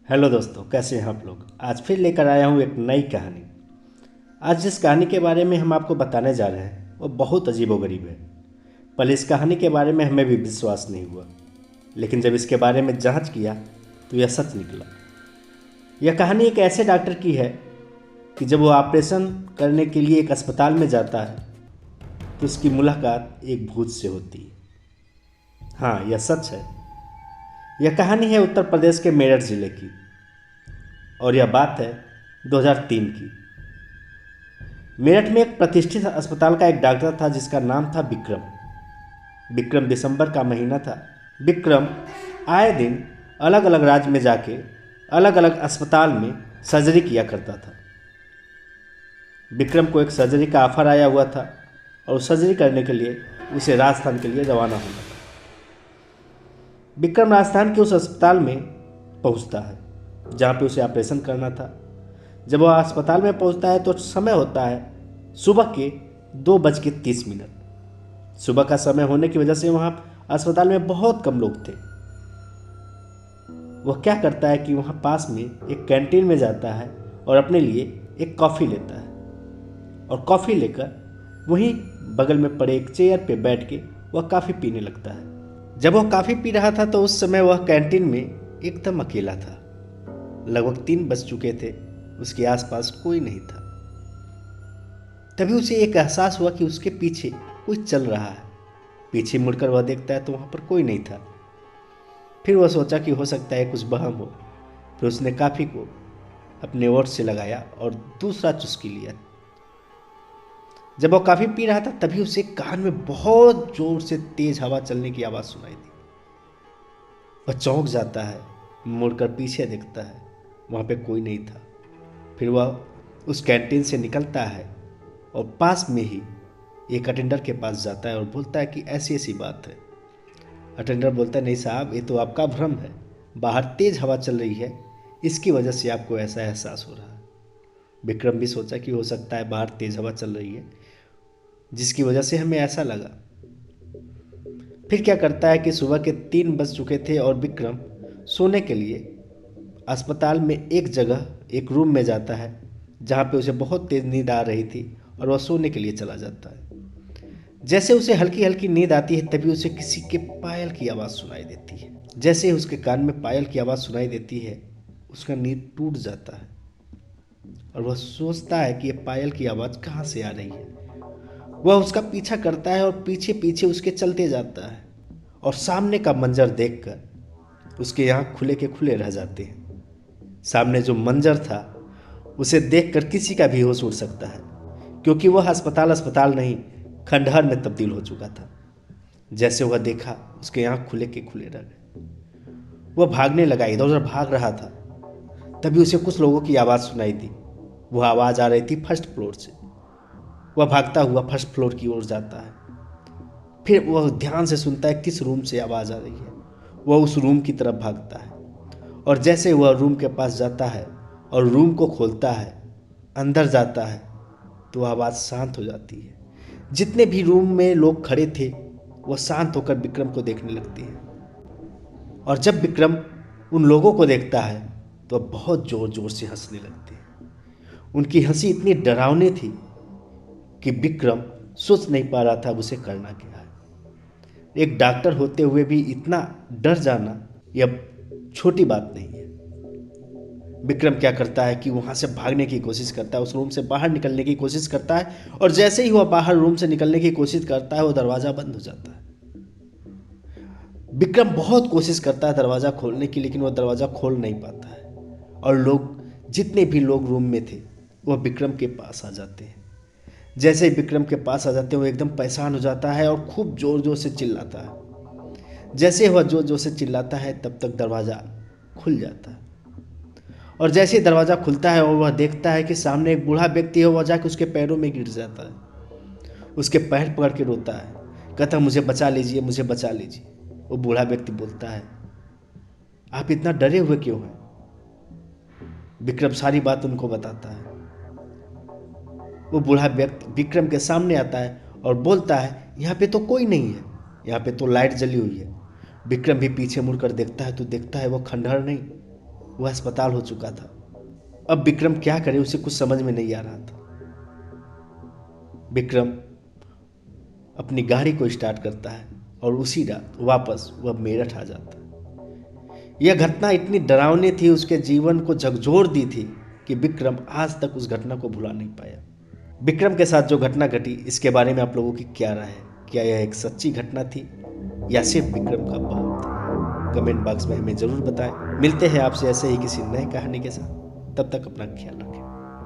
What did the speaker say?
Hello दोस्तों, कैसे हैं आप लोग। आज फिर लेकर आया हूँ एक नई कहानी। आज जिस कहानी के बारे में हम आपको बताने जा रहे हैं वो बहुत अजीबोगरीब है। पहले इस कहानी के बारे में हमें भी विश्वास नहीं हुआ, लेकिन जब इसके बारे में जांच किया तो यह सच निकला। यह कहानी एक ऐसे डॉक्टर की है कि जब वो ऑपरेशन करने के लिए एक अस्पताल में जाता है तो उसकी मुलाकात एक भूत से होती है। हाँ, यह सच है। यह कहानी है उत्तर प्रदेश के मेरठ जिले की, और यह बात है 2003 की। मेरठ में एक प्रतिष्ठित अस्पताल का एक डॉक्टर था जिसका नाम था विक्रम। विक्रम दिसंबर का महीना था। विक्रम आए दिन अलग अलग राज्य में जाके अलग अलग अस्पताल में सर्जरी किया करता था। विक्रम को एक सर्जरी का ऑफर आया हुआ था और उस सर्जरी करने के लिए उसे राजस्थान के लिए रवाना होना था। विक्रम राजस्थान के उस अस्पताल में पहुंचता है जहां पे उसे ऑपरेशन करना था। जब वह अस्पताल में पहुंचता है तो समय होता है सुबह के 2:30। सुबह का समय होने की वजह से वहाँ अस्पताल में बहुत कम लोग थे। वह क्या करता है कि वहाँ पास में एक कैंटीन में जाता है और अपने लिए एक कॉफ़ी लेता है, और कॉफ़ी लेकर वहीं बगल में पड़े एक चेयर पे बैठ के वह कॉफ़ी पीने लगता है। जब वह कॉफ़ी पी रहा था तो उस समय वह कैंटीन में एकदम अकेला था। लगभग 3 बज चुके थे, उसके आसपास कोई नहीं था। तभी उसे एक एहसास हुआ कि उसके पीछे कोई चल रहा है। पीछे मुड़कर वह देखता है तो वहाँ पर कोई नहीं था। फिर वह सोचा कि हो सकता है कुछ वहम हो। फिर उसने कॉफ़ी को अपने ओठ से लगाया और दूसरा चुस्की लिया। जब वह कॉफ़ी पी रहा था तभी उसे कान में बहुत जोर से तेज हवा चलने की आवाज़ सुनाई दी। वह चौंक जाता है, मुड़कर पीछे देखता है, वहाँ पे कोई नहीं था। फिर वह उस कैंटीन से निकलता है और पास में ही एक अटेंडर के पास जाता है और बोलता है कि ऐसी ऐसी बात है। अटेंडर बोलता है, नहीं साहब, ये तो आपका भ्रम है। बाहर तेज हवा चल रही है, इसकी वजह से आपको ऐसा एहसास हो रहा है। विक्रम भी सोचा कि हो सकता है बाहर तेज हवा चल रही है जिसकी वजह से हमें ऐसा लगा। फिर क्या करता है कि सुबह के 3 बज चुके थे और विक्रम सोने के लिए अस्पताल में एक जगह एक रूम में जाता है जहाँ पे उसे बहुत तेज नींद आ रही थी, और वह सोने के लिए चला जाता है। जैसे उसे हल्की हल्की नींद आती है तभी उसे किसी के पायल की आवाज़ सुनाई देती है। जैसे ही उसके कान में पायल की आवाज़ सुनाई देती है उसका नींद टूट जाता है और वह सोचता है कि यह पायल की आवाज़ कहाँ से आ रही है। वह उसका पीछा करता है और पीछे पीछे उसके चलते जाता है, और सामने का मंजर देखकर उसके आँख खुले के खुले रह जाते हैं। सामने जो मंजर था उसे देखकर किसी का भी होश उड़ सकता है, क्योंकि वह अस्पताल अस्पताल नहीं, खंडहर में तब्दील हो चुका था। जैसे वह देखा उसके आँख खुले के खुले रह गए। वह भागने लगा, इधर उधर भाग रहा था। तभी उसे कुछ लोगों की आवाज़ सुनाई दी। वह आवाज़ आ रही थी फर्स्ट फ्लोर से। वह भागता हुआ फर्स्ट फ्लोर की ओर जाता है। फिर वह ध्यान से सुनता है किस रूम से आवाज़ आ रही है। वह उस रूम की तरफ भागता है, और जैसे वह रूम के पास जाता है और रूम को खोलता है, अंदर जाता है, तो आवाज़ शांत हो जाती है। जितने भी रूम में लोग खड़े थे वह शांत होकर विक्रम को देखने लगते हैं, और जब विक्रम उन लोगों को देखता है तो वह बहुत ज़ोर ज़ोर से हंसने लगते हैं। उनकी हंसी इतनी डरावनी थी कि विक्रम सोच नहीं पा रहा था अब उसे करना क्या है। एक डॉक्टर होते हुए भी इतना डर जाना यह छोटी बात नहीं है। विक्रम क्या करता है कि वहाँ से भागने की कोशिश करता है, उस रूम से बाहर निकलने की कोशिश करता है, और जैसे ही वह बाहर रूम से निकलने की कोशिश करता है वो दरवाज़ा बंद हो जाता है। विक्रम बहुत कोशिश करता है दरवाज़ा खोलने की, लेकिन वह दरवाज़ा खोल नहीं पाता है, और लोग, जितने भी लोग रूम में थे, वह विक्रम के पास आ जाते हैं। जैसे ही विक्रम के पास आ जाते हैं वो एकदम परेशान हो जाता है और खूब ज़ोर ज़ोर से चिल्लाता है। जैसे वह ज़ोर ज़ोर से चिल्लाता है तब तक दरवाज़ा खुल जाता है, और जैसे ही दरवाज़ा खुलता है और वह देखता है कि सामने एक बूढ़ा व्यक्ति है, वह जाकर उसके पैरों में गिर जाता है, उसके पैर पकड़ के रोता है, कहता है मुझे बचा लीजिए, मुझे बचा लीजिए। वो बूढ़ा व्यक्ति बोलता है, आप इतना डरे हुए क्यों हैं। विक्रम सारी बात उनको बताता है। वो बूढ़ा व्यक्ति विक्रम के सामने आता है और बोलता है, यहाँ पे तो कोई नहीं है, यहाँ पे तो लाइट जली हुई है। विक्रम भी पीछे मुड़कर देखता है तो देखता है वो खंडहर नहीं, वह अस्पताल हो चुका था। अब विक्रम क्या करे उसे कुछ समझ में नहीं आ रहा था। विक्रम अपनी गाड़ी को स्टार्ट करता है और उसी रात वापस वह मेरठ आ जाता है। यह घटना इतनी डरावनी थी, उसके जीवन को झकझोर दी थी कि विक्रम आज तक उस घटना को भुला नहीं पाया। विक्रम के साथ जो घटना घटी इसके बारे में आप लोगों की क्या राय है? क्या यह एक सच्ची घटना थी या सिर्फ विक्रम का बहाव था? कमेंट बॉक्स में हमें ज़रूर बताएं। मिलते हैं आपसे ऐसे ही किसी नए कहानी के साथ। तब तक अपना ख्याल रखें।